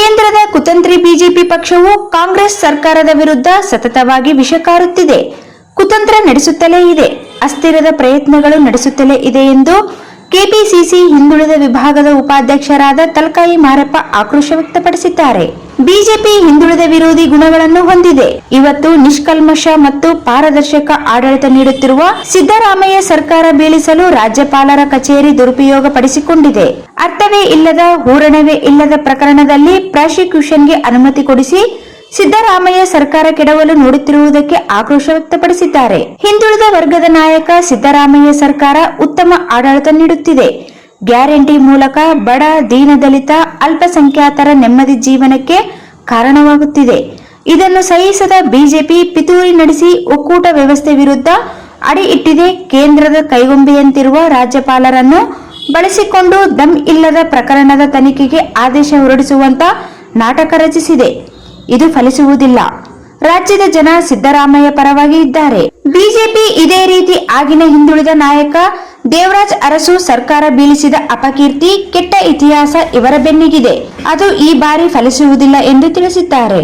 ಕೇಂದ್ರದ ಕುತಂತ್ರಿ ಬಿಜೆಪಿ ಪಕ್ಷವು ಕಾಂಗ್ರೆಸ್ ಸರ್ಕಾರದ ವಿರುದ್ಧ ಸತತವಾಗಿ ವಿಷ ಕಾರುತ್ತಿದೆ, ಕುತಂತ್ರ ನಡೆಸುತ್ತಲೇ ಇದೆ, ಅಸ್ಥಿರದ ಪ್ರಯತ್ನಗಳು ನಡೆಸುತ್ತಲೇ ಇದೆ ಎಂದು ಕೆಪಿಸಿಸಿ ಹಿಂದುಳಿದ ವಿಭಾಗದ ಉಪಾಧ್ಯಕ್ಷರಾದ ತಲಕಾಯಿ ಮಾರಪ್ಪ ಆಕ್ರೋಶ ವ್ಯಕ್ತಪಡಿಸಿದ್ದಾರೆ. ಬಿಜೆಪಿ ಹಿಂದುಳಿದ ವಿರೋಧಿ ಗುಣಗಳನ್ನು ಹೊಂದಿದೆ. ಇವತ್ತು ನಿಷ್ಕಲ್ಮಶ ಮತ್ತು ಪಾರದರ್ಶಕ ಆಡಳಿತ ನೀಡುತ್ತಿರುವ ಸಿದ್ದರಾಮಯ್ಯ ಸರ್ಕಾರ ಬೀಳಿಸಲು ರಾಜ್ಯಪಾಲರ ಕಚೇರಿ ದುರುಪಯೋಗ ಪಡಿಸಿಕೊಂಡಿದೆ. ಅರ್ಥವೇ ಇಲ್ಲದ, ಹೂರಣವೇ ಇಲ್ಲದ ಪ್ರಕರಣದಲ್ಲಿ ಪ್ರಾಸಿಕ್ಯೂಷನ್ಗೆ ಅನುಮತಿ ಕೊಡಿಸಿ ಸಿದ್ದರಾಮಯ್ಯ ಸರ್ಕಾರ ಕೆಡವಲು ನೋಡುತ್ತಿರುವುದಕ್ಕೆ ಆಕ್ರೋಶ ವ್ಯಕ್ತಪಡಿಸಿದ್ದಾರೆ. ಹಿಂದುಳಿದ ವರ್ಗದ ನಾಯಕ ಸಿದ್ದರಾಮಯ್ಯ ಸರ್ಕಾರ ಉತ್ತಮ ಆಡಳಿತ ನೀಡುತ್ತಿದೆ. ಗ್ಯಾರಂಟಿ ಮೂಲಕ ಬಡ, ದೀನದಲಿತ, ಅಲ್ಪಸಂಖ್ಯಾತರ ನೆಮ್ಮದಿ ಜೀವನಕ್ಕೆ ಕಾರಣವಾಗುತ್ತಿದೆ. ಇದನ್ನು ಸಹಿಸದ ಬಿಜೆಪಿ ಪಿತೂರಿ ನಡೆಸಿ ಒಕ್ಕೂಟ ವ್ಯವಸ್ಥೆ ವಿರುದ್ಧ ಅಡಿ ಇಟ್ಟಿದೆ. ಕೇಂದ್ರದ ಕೈಗೊಂಬೆಯಂತಿರುವ ರಾಜ್ಯಪಾಲರನ್ನು ಬಳಸಿಕೊಂಡು ದಮ್ ಇಲ್ಲದ ಪ್ರಕರಣದ ತನಿಖೆಗೆ ಆದೇಶ ಹೊರಡಿಸುವಂತ ನಾಟಕ ರಚಿಸಿದೆ. ಇದು ಫಲಿಸುವುದಿಲ್ಲ. ರಾಜ್ಯದ ಜನ ಸಿದ್ದರಾಮಯ್ಯ ಪರವಾಗಿ ಇದ್ದಾರೆ. ಬಿಜೆಪಿ ಇದೇ ರೀತಿ ಆಗಿನ ಹಿಂದುಳಿದ ನಾಯಕ ದೇವರಾಜ್ ಅರಸು ಸರ್ಕಾರ ಬೀಳಿಸಿದ ಅಪಕೀರ್ತಿ, ಕೆಟ್ಟ ಇತಿಹಾಸ ಇವರ ಬೆನ್ನಿಗಿದೆ. ಅದು ಈ ಬಾರಿ ಫಲಿಸುವುದಿಲ್ಲ ಎಂದು ತಿಳಿಸಿದ್ದಾರೆ.